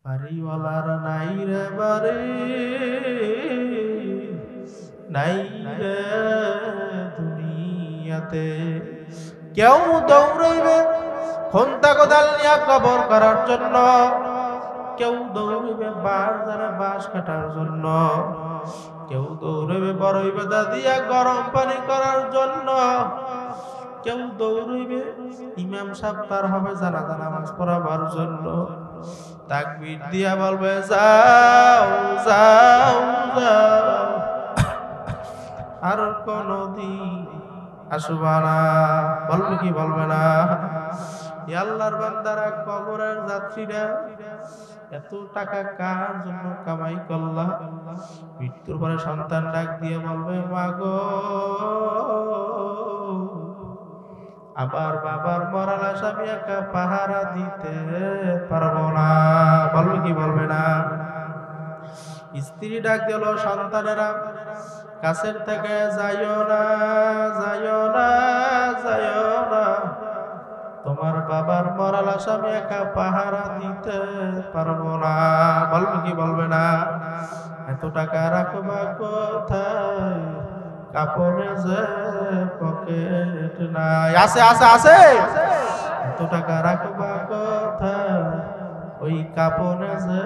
বাড়িওয়ালার নাই রে বাড়ি, নাই রে দুনিয়াতে। কেউ দৌড়ইবে খন্তা কোদাল নিয়ে কবর করার জন্য, কেউ দৌড়ইবে বাজারে বাঁশ কাটার জন্য, কেউ দৌড়ইবে বড়ই বেদা দিয়া গরম পানি করার জন্য, কেউ দৌড়ইবে ইমাম সাহেব তার হবে জানাজা নামাজ পড়াবার জন্য। তাকবীর দিয়া বলবে যাও যাও যাও, আর কোনদিন আসবা না। বলবে কি বলবে না? আল্লাহর বান্দারা, কবরের যাত্রীরা, এত টাকা কার জন্য কামাই করলা? মৃত্যুর পরে সন্তান ডাক দিয়ে বলবে মা গো, আবার বাবার মরাল আসামি একা পাহারা দিতে পারবো না। বলবে কি বলবে না? স্ত্রী ডাক দিল, সন্তানেরা কাছের থেকে যাইও না, যাইও না, যাইও না, তোমার বাবার মরাল আসামি একা পাহারা দিতে পারবো না। বলবে কি বলবে না? এত টাকা রাখবা কোথায়? কাপড়ে যে পকেট নাই। আছে আছে আছে। এত টাকা রাখবা কোথায়? ওই কাপড়ে যে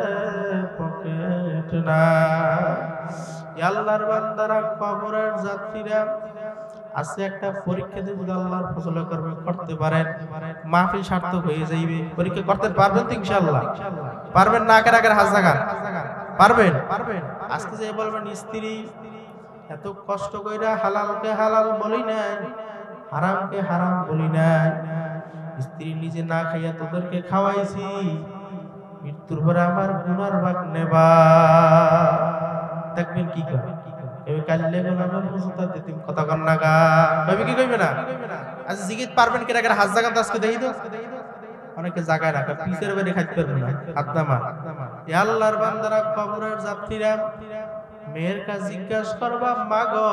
পকেট নাই। আল্লাহর বান্দারা, কবরের যাত্রীরা, আজকে একটা পরীক্ষা দিয়ে যদি আল্লাহর ফজল করবে করতে পারেন, মাহফিল সার্থক হয়ে যাইবে। পরীক্ষা করতে পারবেন তো ইনশাআল্লাহ? পারবেন না? আকার আকার হাত জাগান। পারবেন? আজকে যে বলবেন স্ত্রী এত কষ্ট কইরা হালালকে হালাল বলি নাই, হারামকে হারাম বলি নাই, স্ত্রী নিজে না খাইয়া তোদেরকে খাওয়াইছি, মৃত্যুর পরে আমার গুনার ভাগ নেবা। দেখবেন কি করে? এই কাল্লে গুনার বুঝতা দিতিম কথা কন না গা। কইবে কি কইবে না? আজ জিগিত পারবেন কি রাখার হাত জাগান আজকে দেই তো। অনেকে জাগায় রাখা পিছের বাইরে খাইতে পারবে না, হাত নামা। এ আল্লাহর বান্দারা, কবরের যাত্রীরা, মেয়ের কাছে জিজ্ঞাসা করবা মা গো,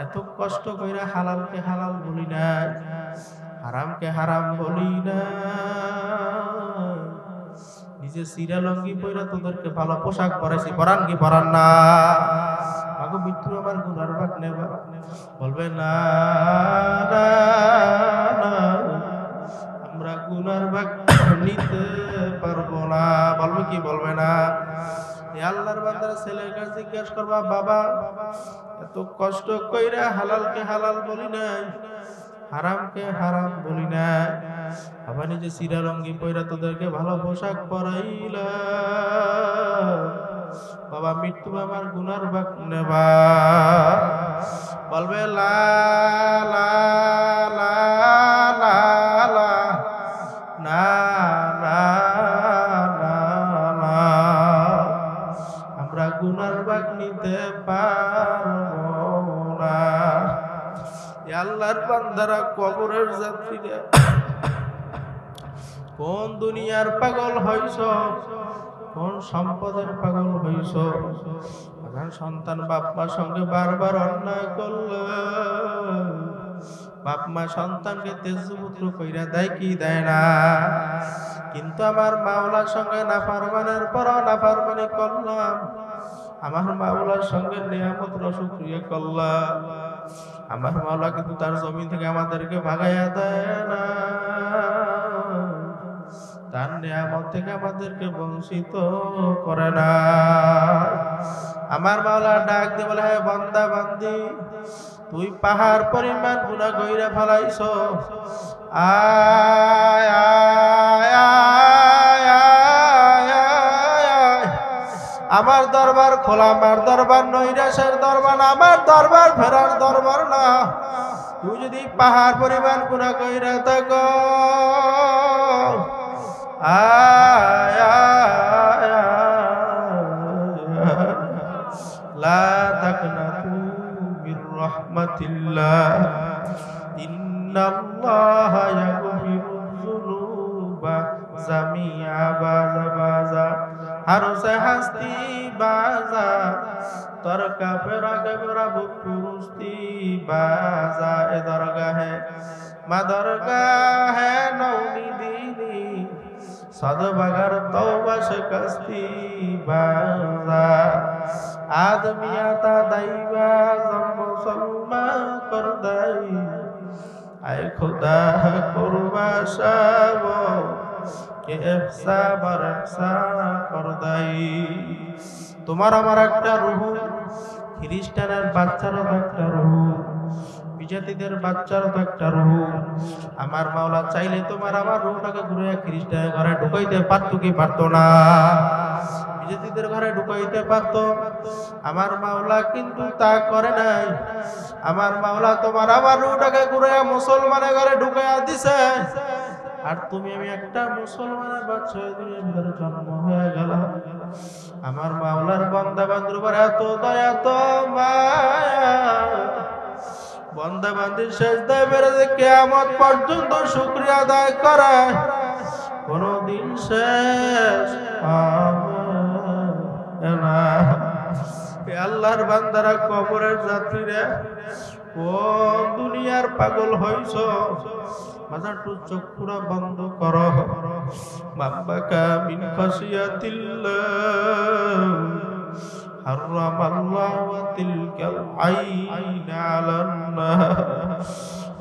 এত কষ্ট কইরা হালালকে হালাল বলি না, হারামকে হারাম বলি না, নিজে সিরা লঙ্গি পইরা তোদেরকে ভালো পোশাক পরাইছি, পরান কি পরান না? মাগো মৃত্যু আমার গুনার ভাগ নেবা। বলবে না না না, আমরা গুনার ভাগ নিতে পারবো না। বলবে কি বলবে না? আল্লাহর বান্দারা ছেলের কাছে জিজ্ঞাসা করবা বাবা, এত কষ্ট কইরা হালালকে হালাল বলি নাই, হারামকে হারাম বলি নাই, আবার নিজে সিরা রঙ্গি পয়রা তোদেরকে ভালো পোশাক পরাইলা, বাবা মৃত্যু আমার গুনার ভাগ নেবা। বলবে লা লা লা লা লা, না না না না, আমরা গুনার ভাগ নিতে পারবো না। আল্লাহর বান্দারা, কবরের যাত্রীরা, কোন দুনিয়ার পাগল হইছ, কোন সম্পদের পাগল হইছ? সন্তান বাপ মার সঙ্গে বারবার অন্যায় করলে, বাপ মা সন্তানকে তেজপুত্র কইরা দেয় কি দেয় না? কিন্তু আমার মাওলার সঙ্গে নাফরমানের পর নাফরমানি করলাম, আমার মাওলার সঙ্গে নিয়ামত শুকরিয়া করলাম, আমার মাওলা কিন্তু তার জমিন থেকে আমাদেরকে ভাগাইয়া দেয় না, তার নিয়ামত থেকে আমাদেরকে বঞ্চিত করে না। আমার মাওলা ডাক দিয়ে বলে, হে বান্দা বান্দি, তুই পাহাড় পরিমাণ গুনাহ কইরা ফেলাইছ, আয় আয় আয় আয় আয়, আমার দরবার খোলা, আমার দরবার নৈরাশের দরবার, আমার দরবার ফেরার দরবার না। তুই যদি পাহাড় পরিমাণ গুনাহ কইরা থাকো, আয় আয় লা তাকনাতু মির রাহমাতিল্লাহ, ইন্নাল্লাহা ইয়াগফিরুয যুনুবা জামিআ, বাজা বাজা हर से हस्ती बाजा, तरका फेरा गबरा बुपुरुस्ती बाजा, ए दरगाह है मा दरगाह है नौमी दीनी, সাধু বাগার তওবা শিকাস্তি বাজা আদমিয়াতা দাইবা জম মুসলমান কর দাই আয় খুদা কুরবা শাব কে ইফসা বারসা কর দাই। তোমার আমার একটা রূহ, খ্রিস্টানের বাচ্চারও একটা রূহ, বিজাতিদের বাচ্চারও একটা রূহ। আমার মাওলা চাইলে তোমার আমার রূহটাকে ঘুরে খ্রিস্টানের ঘরে ঢুকাইতে পারতো কি পারতো না? বিজাতিদের ঘরে ঢুকাইতে পারতো। আমার মাওলা কিন্তু তা করে নাই। আমার মাওলা তোমার আমার রূহটাকে ঘুরে মুসলমানের ঘরে ঢুকাইয়া দিছে। আর তুমি আমি একটা মুসলমানের বাচ্চা দুনিয়ার ভিতরে জন্ম হয়ে গেল। আমার মাওলার বান্দা বান্দির উপর এত দয়া তো মায়া, বান্দা বান্দির সেজদায় বেড়ে কিয়ামত পর্যন্ত শুকরিয়া আদায় করে কোনদিন শেষ হবে না। আল্লাহর বান্দারা, কবরের যাত্রীরা, ও দুনিয়ার পাগল হইছ, মাথাটু চক্ষুরা বন্ধ করো। মাব্বাকা মিন খাশিয়াতিল্লাহ হারামাল্লাহু তিলকাল আইন আলান নার।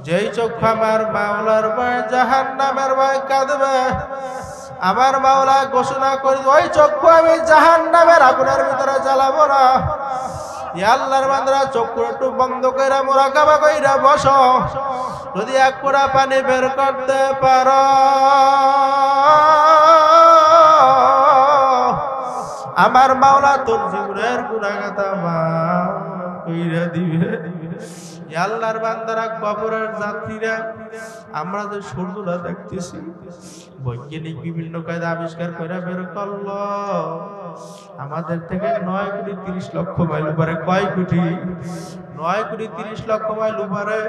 যেই চক্ষু আমার মাওলার ভয়ে জাহান্নামের ভয়ে কাঁদবে, আমার মাওলা ঘোষণা করি ওই চক্ষু আমি জাহান্নামের আগুনের ভিতরে জ্বালাবো না। ইয়া আল্লাহর বান্দারা, চক্ষু একটু বন্ধ কইরা মুরাকাবা কইরা বসো। যদি এক ফোঁটা পানি বের করতে পারো, আমার মাওলা তোর জীবনের গুনাহগাতা মাফ কইরা দিবে। ইয়া আল্লাহর বান্দারা, কবরের যাত্রীরা, আমরা যে সূর্যটা দেখতেছি, বৈজ্ঞানিক বিভিন্ন কায়দা আবিষ্কার করে বের করলো আমাদের থেকে 9 কোটি 30 লক্ষ মাইল উপরে। কয় কোটি? 9 কোটি 30 লক্ষ মাইল উপরে।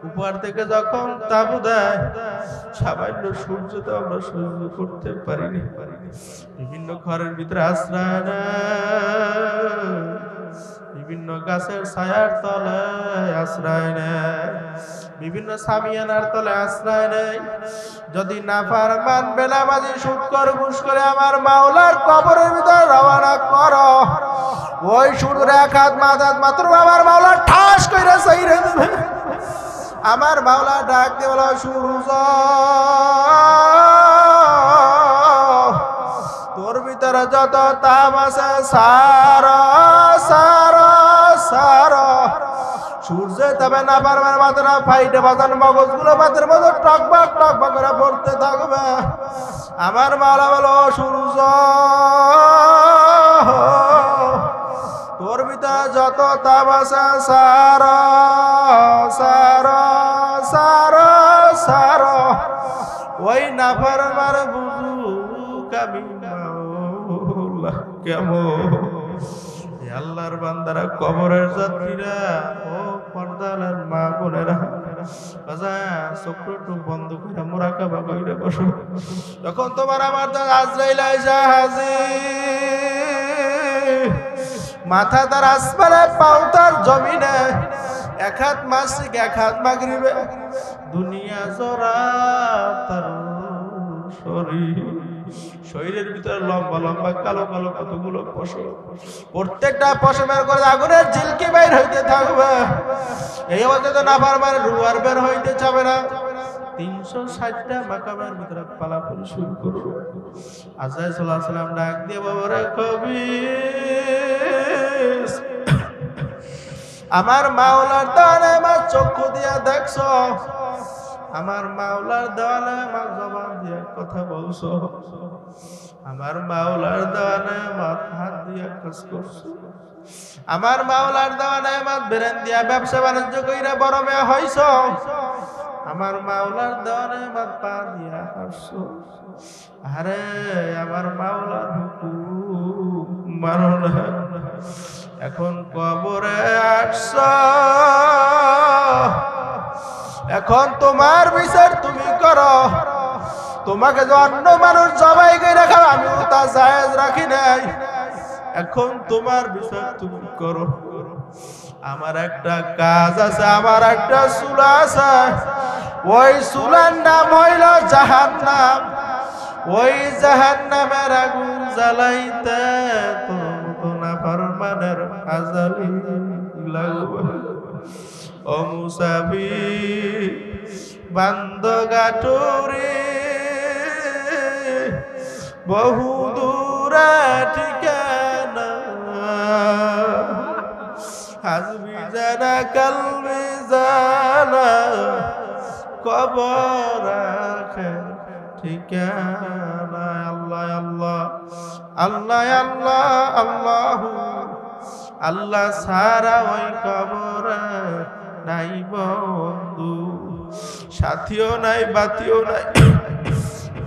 উপর থেকে যখন তাবু দেয়, সামান্য সূর্য তো আমরা সহ্য করতে পারিনি। বিভিন্ন ঘরের ভিতরে আশ্রয় নেয়, বিভিন্ন গাছের ছায়ার তলে আশ্রয় নেয়, বিভিন্ন সামিয়ানার তলে আশ্রয় নেয়। যদি নাফরমান বেনামাজি সুদখোর ঘুষখোর আমার মাওলার কবরের ভিতর রওনা করো, ওই সূর্যের এক হাত মাত্র আমার মাওলা ঠাস কইরা চাইরে দেবে। আমার মাওলা ডাক দিয়ে বলো, সূর্য তোর ভিতরে যত তাপ আছে সারা সারা সারা। সূর্য তবে না পারবার মাত্রা ফাইটে বাজান মগজগুলো মাথার মতো টকবাক টকবাক করে পড়তে থাকবে। আমার মাওলা বলো, সূর্য তোর ভিতরে যত তাপ আছে সারা সারা সারা সারা। ওই নাফরমান বুঝুক আমি মাওলা কেমন। আল্লাহর বান্দারা, কবরের যাত্রীরা, ও পর্দার মা বোনেরা, চক্ষু বন্ধ করে মুরাকাবা কইরা বসো। তখন তোমার আমার আজরাইল আইসা হাজির, মাথা তার আসমানে, পাও তার জমিনে, এক হাত মাসিক এক হাত মাগরিবে, দুনিয়া জোড়া তার শরীরের ভিতরে লম্বা লম্বা কালো কালো কতগুলো পশম, প্রত্যেকটা পশমের করে আগুনের ঝিলকি বের হইতে থাকবে। এই অবস্থায় তো নাফরমান রূহ আর বের হইতে চাবে না। 360টা মাকামের ভিতরে পালাপালি শুরু করবে। আজরাইল সাল্লাল্লাহু আলাইহি সাল্লাম ডাক দিয়ে, বাবারে কবির, আমার মাওলার দানে মা চক্ষু দিয়া দেখছো, আমার মাওলার দানে মা জবান দিয়া কথা বলছো, আমার মাওলার দানে মা হাত দিয়া কাজ করছো, আমার মাওলার দানে মা ব্রেন দিয়া ব্যবসা বাণিজ্য কইরা বড় মেয়ে হইছো, আমার মাওলার দানে মা পা দিয়া হাসছো। আরে আমার মাওলার হুকুম মানো না। এখন কবরে আসছো, এখন তোমার বিচার তুমি করো। তোমাকে যে অন্য মানুষ জবাই করে খাও, আমিও তা জায়েজ রাখি নাই। এখন তোমার বিচার তুমি করো। আমার একটা কাজ আছে, আমার একটা চুলা আছে, ওই চুলার নাম হইল জাহান্নাম। ওই জাহান্নামের আগুন জ্বালাইতে তোর মতো নাফরমানের আজালি লাগবে। ও মুসাফির বান্দগাটুরে বহু দূরে ঠিকানা হাসবি জানা কালবি জানা কবর আখির ঠিকানা। আল্লাহ আল্লাহ আল্লাহ আল্লাহ আল্লাহু আল্লাহ সারা ওই কবরে নাই বন্ধু, সাথীও নাই, বাতিও নাই,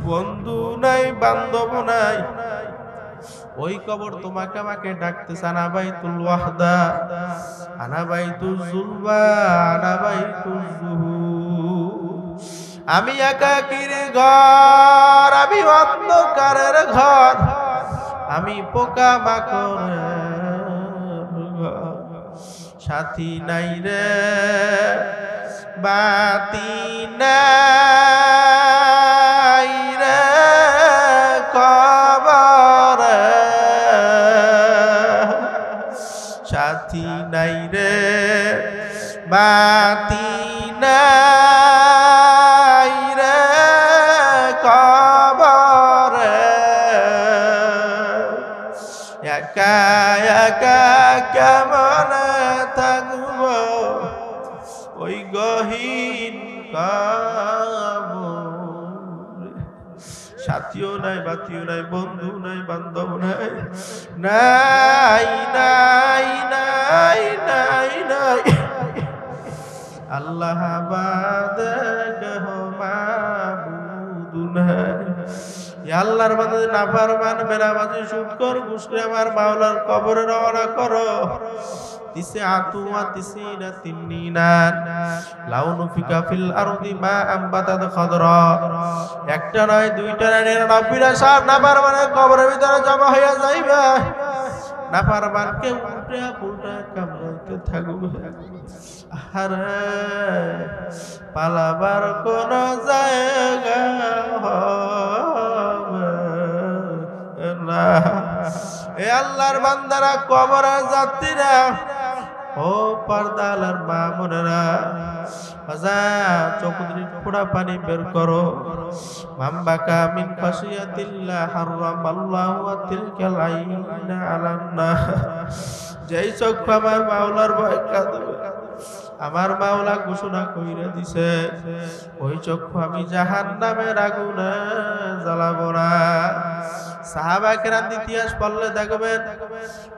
বন্ধু নাই, বান্ধব নাই। ওই কবর তোমাকে আমাকে ডাকতেছে, আনা বাইতুল ওয়াহদা, আনা বাইতুল জুলবা, আনা বাইতুল জুহুর। আমি একাকীর ঘর, আমি অন্ধকারের ঘর, আমি পোকা মাকড়ের ঘর। সাথী নাই রে বাতি নাই রে কবরে, সাথী নাই রে বাতি নাই রে কবরে। একা একা কেমন থাকবো ওই গহীন কবরে। সাথীও নাই, বাতিও নাই, বন্ধু নাই, বান্ধব নাই, নাই নাই নাই নাই নাই। আল্লাহ বাদ কেহ মাবুদ নাই। আল্লাহর বান্দা নাফরমান বেনামাজি সুদখোর ঘুষখোর আমার মাওলার কবরে রওনা করো। তিসে আতুয়া তিসিনা তিন্নিনান লাউনু ফিকা ফিল আরদি মা আমবাতাত খাদরা। একটা নয়, দুইটা নয়, 99টা সাপ নাফরমানের কবরের ভিতরে জমা হইয়া যাইবে। নাফরমানকে উল্টা পুল্টা কামড়াইতে থাকবে। আরে পালাবার কোন জায়গা হবে না। এ আল্লাহর বান্দারা, কবরের যাত্রীরা, ও পর্দালার মা বোনেরা, চোখ দিয়ে ফোঁটা পানি বের করো। মামবাকা মিন খাশিয়াতিল্লাহ হারামাল্লাহু তিলকাল আইনা আলান নার। যেই চক্ষু আমার মাওলার ভয় কাঁদবে, আমার মাওলা ঘোষণা কইরা দিছে, ওই চক্ষু আমি জাহান্নামের আগুনে জ্বালাবো না। সাহাবা কেরাম ইতিহাস পড়লে দেখবেন,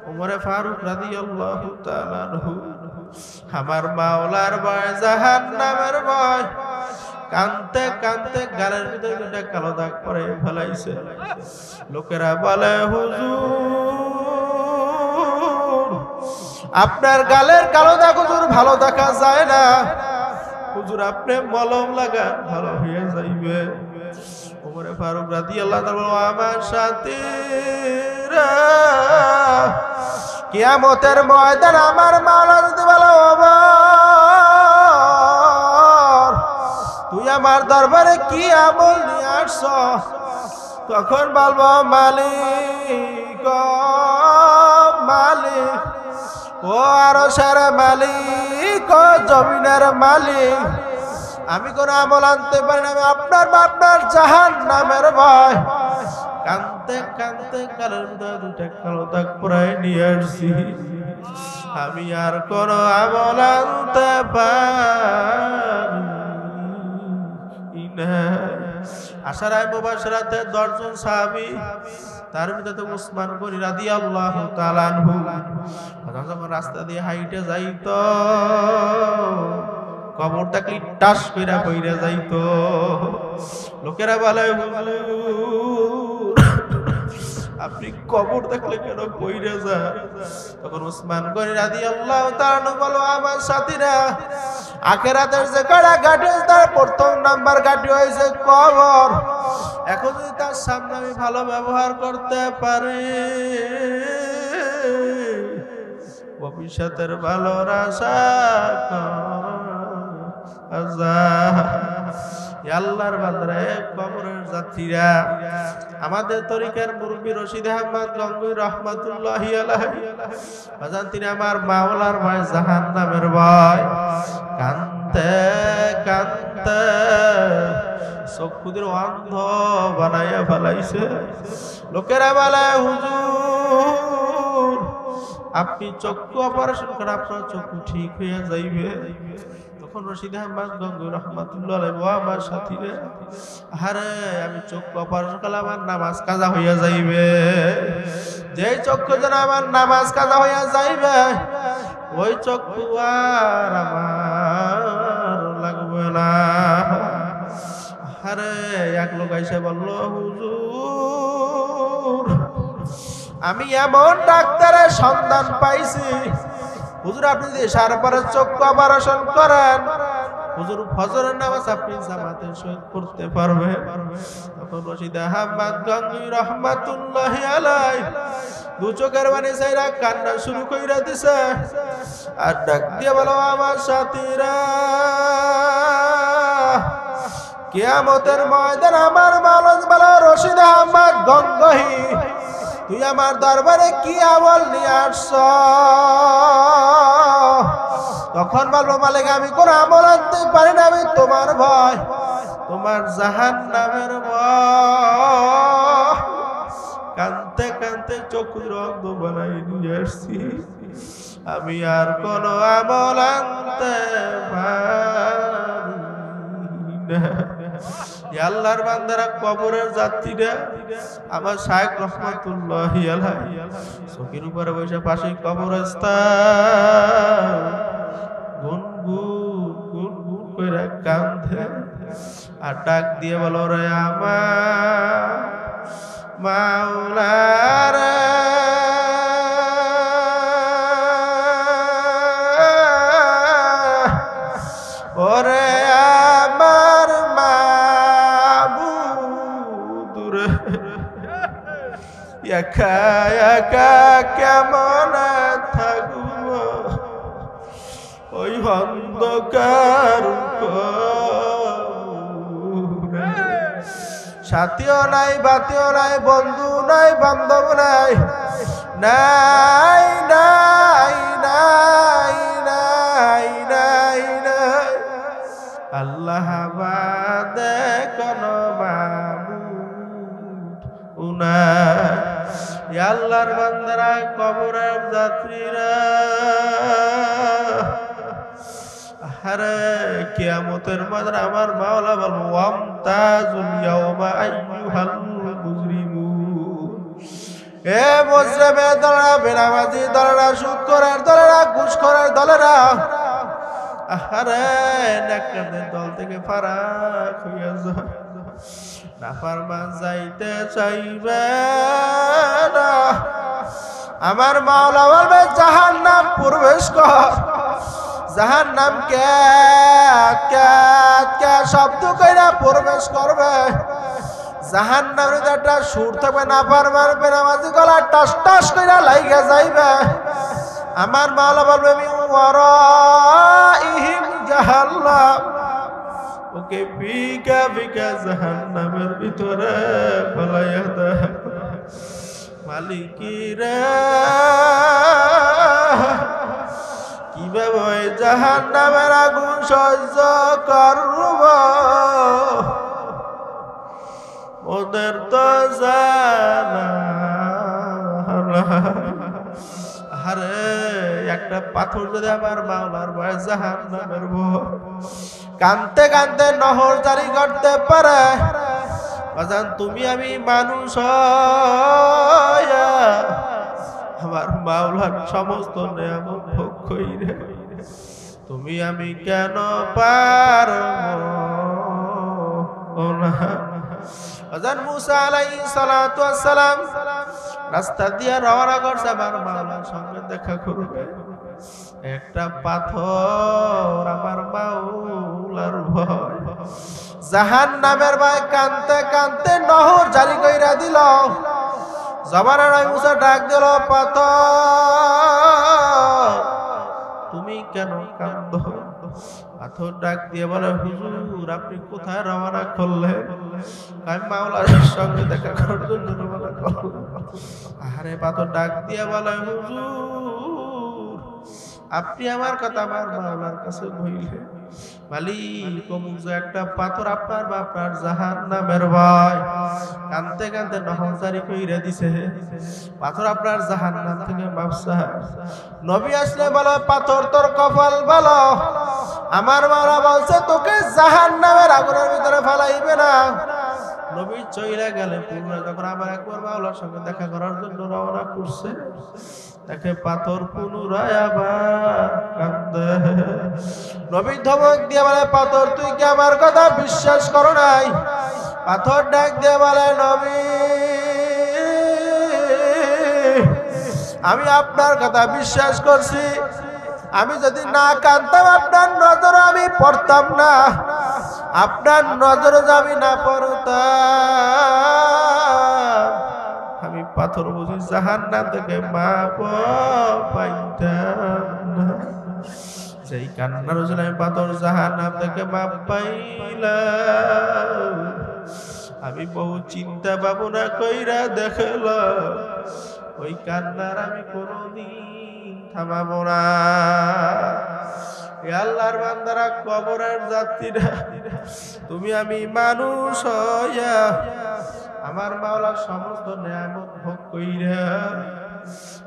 ওমরে ফারুক রাদিয়াল্লাহু তাআলা আনহু আমার মাওলার ভয়, জাহান্নামের ভয়, কানতে কানতে গালের ভিতরে দুইটা কালো দাগ পরে ফেলাইছে। লোকেরা বলে, হুজুর আপনার গালের কালো দাগ হুজুর ভালো দেখা যায় না, হুজুর আপনি মলম লাগান ভালো হয়ে যাইবে। ওমরে ফারুক রাদিয়াল্লাহু তাআলা, আমার সাথীরা কিয়ামতের ময়দান আমার মাওলা যদি বলে, ওমর তুই আমার দরবারে কি আমল নিয়ে আসছ, তখন বলবো, মালিক মালিক, ও আরশের মালিক, ও জমিনের মালিক, আমি কোন আমল আনতে পারি না, আমি আপনার জাহান্নামের ভয়। কানতে কানতে গালের ভিতরে দুইটা কালো দাগ পরাই নিয়ে আসছি, আমি আর কোন আমল আনতে পারি না। আশারায়ে মুবাশশিরাতে 10 জন সাহাবী, তার ভিতরে উসমান গনি রাদিয়াল্লাহু তাআলা আনহু যখন রাস্তা দিয়ে হাইটে যাইতো, কবর দেখলি টাস কইরা কইরা যাইতো। লোকেরা বলে, হুজুর আপনি কবর দেখলে কেন কইরা যান? তখন উসমান গনি রাদিয়াল্লাহু তাআলা আনহু বলো, আমার সাথীরা, আখিরাতের যে কড়া ঘাটি, তার প্রথম নাম্বার ঘাটি হইছে কবর। এখন যদি তার সামনে আমি ভালো ব্যবহার করতে পারি, ভবিষ্যতের ভালোর আশা করা যায়। আল্লাহর বান্দারা কবরের যাত্রীরা আমাদের তরিকার মুরব্বী রশিদ আহমদ গঙ্গুই রহমাতুল্লাহি আলাইহি বাজান তিনি আমার মাওলার ভয় জাহান্নামের ভয় কানতে কানতে চক্ষুদের অন্ধ বানাইয়া ফেলাইছে লোকেরা বলে হুজুর আপনি চক্ষু অপারেশন করে আপনার চক্ষু ঠিক হয়ে যাইবে তখন রশিদ আহমদ গঙ্গুই রহমাতুল্লাহ আলাইহি ও আমার সাথীরা আরে আমি চক্ষু অপারেশন করলে আমার নামাজ কাজা হইয়া যাইবে যে চক্ষু যেন আমার নামাজ কাজা হইয়া যাইবে ওই চক্ষু আর আমার লাগবে না আরে এক লোক এসে বলল হুজুর আমি এমন ডাক্তারের সন্ধান পাইছি হুজুর আপনি যদি সারপরে চক্ষু অপারেশন করেন হুজুর ফজরের নামাজ আপনি জামাতের সহিত পড়তে পারবেন তখন রশিদ আহমদ গঙ্গুই রহমাতুল্লাহি আলাইহি দু চোখের পানি ছাইরা কান্না শুরু কইরা দিছে আর ডাক দিয়ে বলো আমার সাথীরা কিয়ামতের ময়দানে আমার মাওলা বলো রশিদ আহমদ গঙ্গুই তুই আমার দরবারে কি আমল নিয়ে আসছ তখন বলবো মালিক আমি কোন আমল আনতে পারি না আমি তোমার ভয় তোমার জাহান্নামের ভয় কানতে কানতে চোখের অন্ধ বানাই নিয়ে আসছি আমি আর কোন আমল আনতে পারি না আল্লাহর বান্দারা কবরের যাত্রীরা আমার শায়েখ রহমাতুল্লাহি আলাইহি চোখের উপরে বসে পাশে কবরস্থান গুনগুন গুনগুন করে কাঁদে আর ডাক দিয়ে বলো রে আমার মাওলা রে ওরে আমার মাবুদ রে একা একা কেমন থাকবো ওই অন্ধকার সাথীও নাই বাতিও নাই বন্ধু নাই বান্ধব নাই নাই নাই নাই নাই নাই নাই আল্লাহ বাদে কোন মাবুদ উনাই আল্লাহর বান্দারা কবরের যাত্রীরা আরে কিয়ামতের ময়দানে আমার মাওলা বলবো ওয়ামতাজুল ইয়াওমা আইয়ুহাল মুজরিমুন এ মুজরিমের দলেরা বেনামাজি দলেরা সুদখোরের দলেরা ঘুষখোরের দলেরা আরে নেককারদের দল থেকে ফারাক হইয়া যায় নাফরমান যাইতে চাইবে না আমার মাওলা বলবে জাহান্নাম প্রবেশ কর জাহান্নাম কে শব্দ কইরা প্রবেশ করবে জাহান্নামের একটা সুর থাকবে নাফরমান বেনামাজি গলা টাস টাস কইরা লাইগা যাইবে আমার মাওলা বলবে মিন ওয়ারাইহিম জাহান্নাম ওকে বিকা বিকা জাহান্নামের ভিতরে ফলাইয়া দেয় মালিকিরা কিভাবে ওই জাহান্নামের আগুন সহ্য করব ওদের তো জানা আরে একটা পাথর যদি আমার মাওলার ভয় জাহান্নামের ভয় কানতে কানতে নহর জারি করতে পারে বাজান তুমি আমি মানুষ আমার মাওলার সমস্ত নিয়ামত ভোগ কইরে তুমি আমি কেন পারবো না হযরত মুসা আলাইহিস সালাতু ওয়াস সালাম রাস্তা দিয়ে রওনা করছে আমার মাওলার সঙ্গে দেখা করবে একটা পাথর আমার মাওলার ভয় জাহান্নামের ভয় কানতে কানতে নহর জারি কইরা দিল জবানের মুসা ডাক দিল পাথর তুমি কেন কান্দো পাথর ডাক দিয়ে বলে হুজুর আপনি কোথায় রওনা করলেন? আমি মাওলার সঙ্গে দেখা করার জন্য রওনা করলাম। আরে পাথর ডাক দিয়ে বলে হুজুর আপনি আমার কথা আমার মাওলার কাছে বললেন মালিক অমুক যে একটা পাথর আপনার বা আপনার জাহান্নামের ভয় কানতে কানতে নহজারি কইরা দিছে, পাথর আপনার জাহান্নাম থেকে মাফসা। নবী আসলে বলে পাথর তোর কপাল ভালো, আমার মাওলা বলছে তোকে জাহান্নামের আগুনের ভিতরে ফেলাইবে না। নবী চইলা গেলে পুনরায় যখন আবার একবার মাওলার সঙ্গে দেখা করার জন্য রওনা করছে, তাকে পাথর পুনরায় আবার কান্দে। নবী ধমক দিয়ে বলে পাথর তুই কি আমার কথা বিশ্বাস করো নাই? পাথর ডাক দিয়ে বলে নবী আমি আপনার কথা বিশ্বাস করছি, আমি যদি না কাঁদতাম আপনার নজরে আমি পড়তাম না, আপনার নজরে আমি না পড়তাম আমি পাথর বুঝি জাহান্নাম থেকে মাপ পাইতাম না। যেই কান্নার জন্য আমি পাথর জাহান্নাম থেকে মাপ পাইলাম, আমি বহু চিন্তা ভাবনা কইরা দেখলাম ওই কান্নার আমি কোনদিন থামাবো না। আল্লাহর বান্দারা কবরের যাত্রীরা তুমি আমি মানুষ হইয়া আমার মাওলার সমস্ত নিয়ামত ভোগ কইরা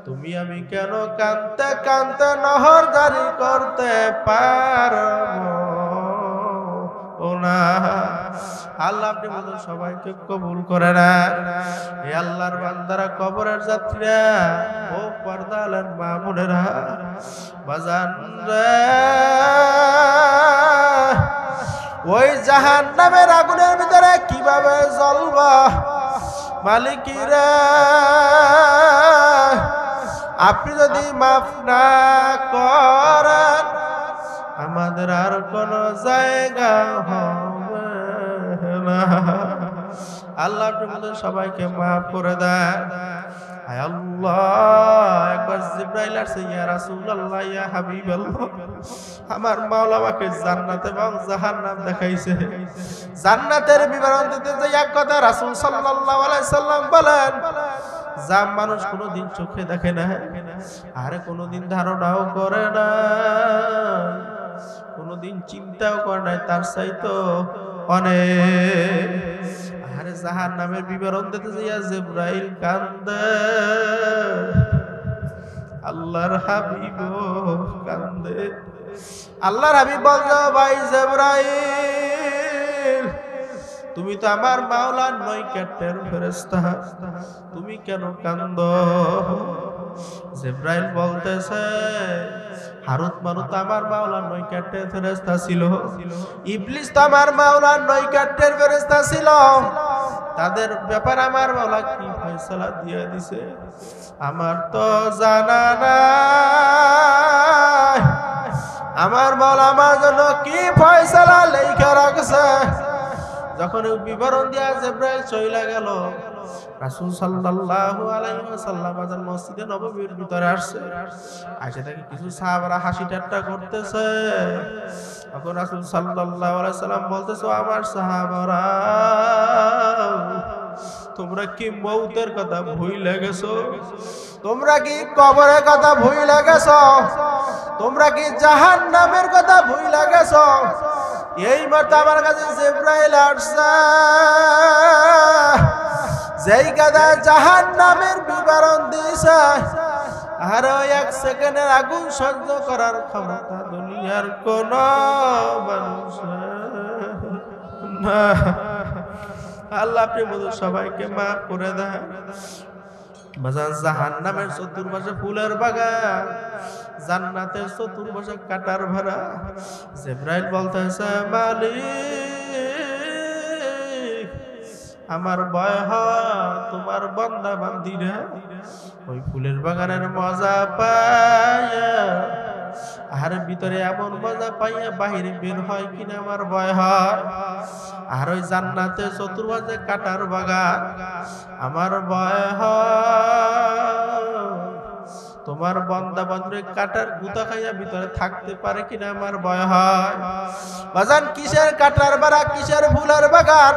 তুমি আমি কেন কানতে কানতে নহর জারি করতে পারবো না? আল্লাহ আপনি বলুন সবাইকে কবুল করে না। এই আল্লাহর বান্দারা কবরের যাত্রীরা ও পর্দা আলেন মা বোনেরা বাজান রে, ওই জাহান্নামের আগুনের ভিতরে কিভাবে জ্বলবা মালিকিরা, আপনি যদি মাফ না করেন আমাদের আর কোন জায়গা হবে না। আল্লাহ আপনাদের সবাইকে মাফ করে দেন। হায় আল্লাহ, একবার জিবরাইল আসছে, ইয়া রাসূলুল্লাহ ইয়া হাবিবাল্লাহ, আমার মাওলা আমাকে জান্নাত এবং জাহান্নাম দেখাইছে। জান্নাতের বিবরণ দিতে যে এক কথা রাসূল সাল্লাল্লাহু আলাইহি সাল্লাম বলেন, যা মানুষ কোনোদিন চোখে দেখে না, আর কোনোদিন ধারণাও করে না, কোনোদিন চিন্তাও করে নাই, তার চাইতো অনেক। আরে জাহান্নামের বিবরণ দিতে যাইয়া জিবরাইল কান্দে, আল্লাহর হাবিব কান্দে। আল্লাহর হাবিব বলল, ভাই জিবরাইল তুমি তো আমার মাওলার নৈকট্যের ফেরেশতা, তুমি কেন কান্দো? জিবরাইল বলতেছে, হারুত মারুত আমার মাওলার নৈকট্যের ফেরেশতা ছিল, ইবলিস তো আমার মাওলার নৈকট্যের ফেরেশতা ছিল, তাদের ব্যাপারে আমার মাওলা কি ফয়সালা দিয়ে দিছে আমার তো জানা নাই। আমার মাওলা আমার জন্য কি ফয়সালা লেখা রাখছে। যখন বিবরণ দিয়া জিবরাইল চইলা গেল, রাসূল সাল্লাল্লাহু আলাইহি ওয়াসাল্লাম আজান মসজিদে নববীর ভিতরে আসছে। আয়েশা থেকে কিছু সাহাবারা হাসি ঠাট্টা করতেছে। তখন রাসূল সাল্লাল্লাহু আলাইহি ওয়াসাল্লাম বলতেছে, আমার সাহাবারা তোমরা কি মউতের কথা ভুলে গেছো? তোমরা কি কবরের কথা ভুলে গেছো? তোমরা কি জাহান্নামের কথা ভুলে গেছো? এই মাত্র আমার কাছে জিবরাইল আসছে, যেই কথা জাহান্নামের বিবরণ দিয়েছে, আর এক সেকেন্ডের আগুন সহ্য করার ক্ষমতা দুনিয়ার কোন মানুষের না। আল্লাহ আপনি বলুন সবাইকে মাফ করে দেন। জাহান্নামের চতুর্পাশে ফুলের বাগান, জান্নাতের চতুর্পাশে কাটার ভরা। জিবরাইল বলতেছে, মালিক আমার ভয় হয় তোমার বান্দা বান্দিরা ওই ফুলের বাগানের মজা পায়, আর ভিতরে এমন মজা পাইয়া বাহিরে বের হয় কিনা আমার ভয় হয়। আর ওই জান্নাতে চতুর্পাশে কাটার বাগান, আমার ভয় হয় তোমার বান্দা বান্দরে কাটার গুতা খাইয়া ভিতরে থাকতে পারে কিনা আমার ভয় হয়। বাজান কিসের কাটার বাড়া, কিসের ফুলের বাগান?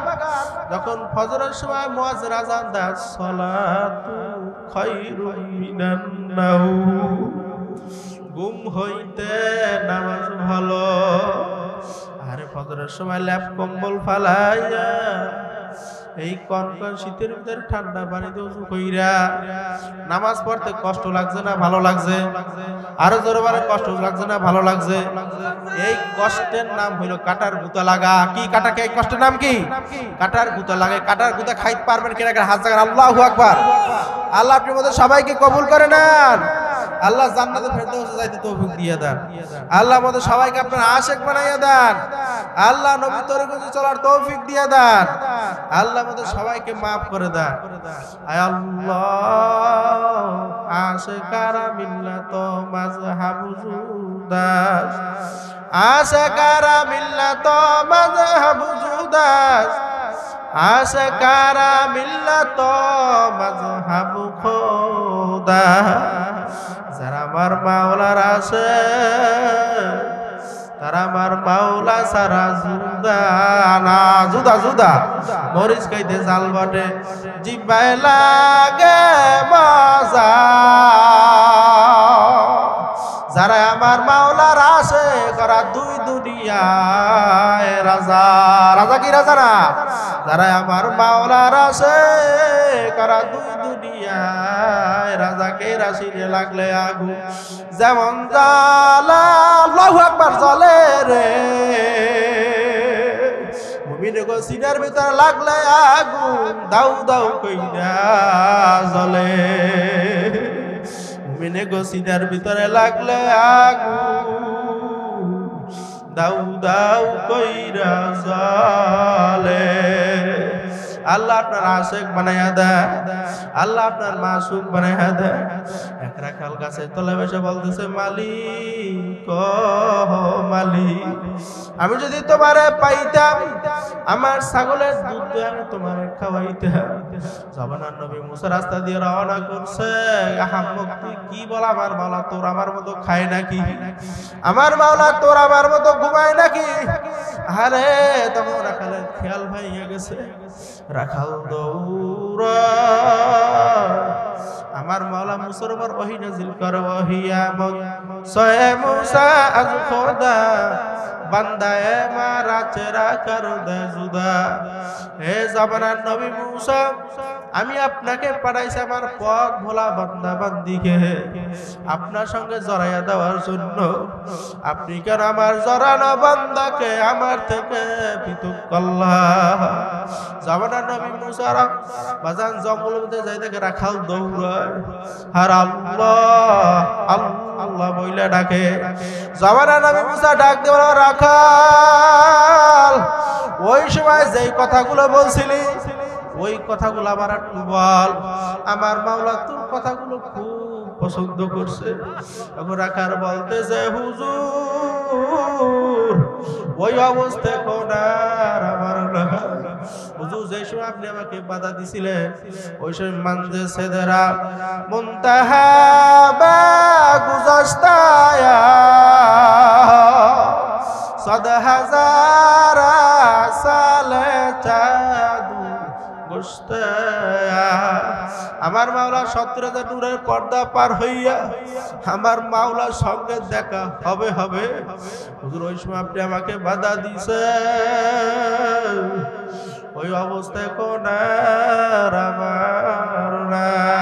যখন ফজরের সময় মুয়াজ্জিন আযান দেয়, সালাতু খায়রুম মিনান নাওম, ঘুম হইতে নামাজ ভালো। আরে ফজরের সময় ল্যাপ কম্বল ফালাইয়া এই কনকন শীতের ভিতরে ঠান্ডা পানিতে ওযু কইরা নামাজ পড়তে কষ্ট লাগছে না ভালো লাগছে? আরো জোরে বলে, কষ্ট লাগছে না ভালো লাগছে? এই কষ্টের নাম হইল কাটার গুতা লাগা। কি কাটাকে এই কষ্টের নাম কি? কাটার গুতা লাগে। কাটার গুতা খাইতে পারবেন কিনা হাত জাগান। আল্লাহু আকবার। আল্লাহ আপনার মধ্যে সবাইকে কবুল করে নেন। আল্লাহ জান্নাতে ফেরদাউসে যাইতে তৌফিক দিয়ে দেন। আল্লাহ আমাদের সবাইকে আপনার আশিক বানাইয়া দেন। আল্লাহ নবী তরিকতে চলার তৌফিক দিয়ে দেন। আল্লাহ আমাদের সবাইকে maaf করে দেন। আয় আল্লাহ, আশিকারা মিল্লাত মাযহাবু জুদাস, আশিকারা মিল্লাত মাযহাবু জুদাস, আশিকারা মিল্লাত মাযহাবু খোদা। যারা আমার মাওলার আছে তারা আমার মাওলা সারা জুদা না। জুদা জুদা মরিচ খাইতে জাল বটে, জিব্বায় লাগে মজা। যারা আমার মাওলার আছে করা দুই দুনিয়ায় রাজা। রাজা কি রাজা না? যারা আমার মাওলার আছে করা দুই দুনিয়ায় রাজাকে রাশিতে লাগলে আগুন যেমন জ্বালা, আল্লাহু আকবার, জ্বলে রে। মুমিনে গো সিনার ভিতর লাগলে আগুন দাউ দাউ কইরা জ্বলে। মুমিনে গো সিনার ভিতরে লাগলে আগুন দাউ দাউ কইরা জ্বলে। আল্লাহ আপনার আশিক বানাইয়া দেয়, আল্লাহ আপনার মাসুক বানাইয়া দেয়। এক রাখাল গাছের তলায় বসে বলতেছে, মালিক ও মালিক, আমি যদি তোমারে পাইতাম আমার ছাগলের দুধ আমি তোমারে খাওয়াইতাম। জামানার নবী মুসা রাস্তা দিয়ে রওনা করছে। তুই কি বল, আমার মাওলা তোর আমার মতো খায় নাকি? আমার মাওলা তোর আমার মতো ঘুমায় নাকি? আরে তখন রাখালের খেয়াল ভাইয়া গেছে। রাখাল দৌড়া, আমার মাওলা মুসার উপর ওহী নাযিল করে, ওহিয়া মন সয়ে মুসা আজ খোদা বান্দায়ে মারা চেরা কর দে জুদা। হে জামানার নবী মুসা, আমি আপনাকে পাঠাইছি আমার পথ ভোলা বান্দা বান্দিকে আপনার সঙ্গে জড়াইয়া দেওয়ার জন্য। আপনি কেন আমার জড়ানো বান্দাকে আমার থেকে পৃথক করলেন? জামানার নবী মুসা বাজান জঙ্গলের মধ্যে যাই দেখে রাখাল দৌড়ায়, আর আল্লাহ আল্লাহ বইলা ডাকে। জামানার নবী মুসা ডাক দেওয়া, রাখাল ওই সময় যেই কথাগুলো বলছিলি ওই কথাগুলো আবার একটু বল। আমার মাওলা তোর কথাগুলো খুব পছন্দ করছে। এখন রাখার বলতেছে, হুজুর ওই অবস্থায় কোনার আমার না। হুজুর যে সময় আপনি আমাকে বাধা দিছিলেন ওই সময় মানজে সেদেরা মুনতাহা বা গুজস্তায়া সদ হাজার সালে চাদু আমার মাওলা 17,000 নূরের পর্দা পার হইয়া আমার মাওলার সঙ্গে দেখা হবে হবে। হুজুর ওই সময় আপনি আমাকে বাধা দিছে, ওই অবস্থায় কোন আমার না।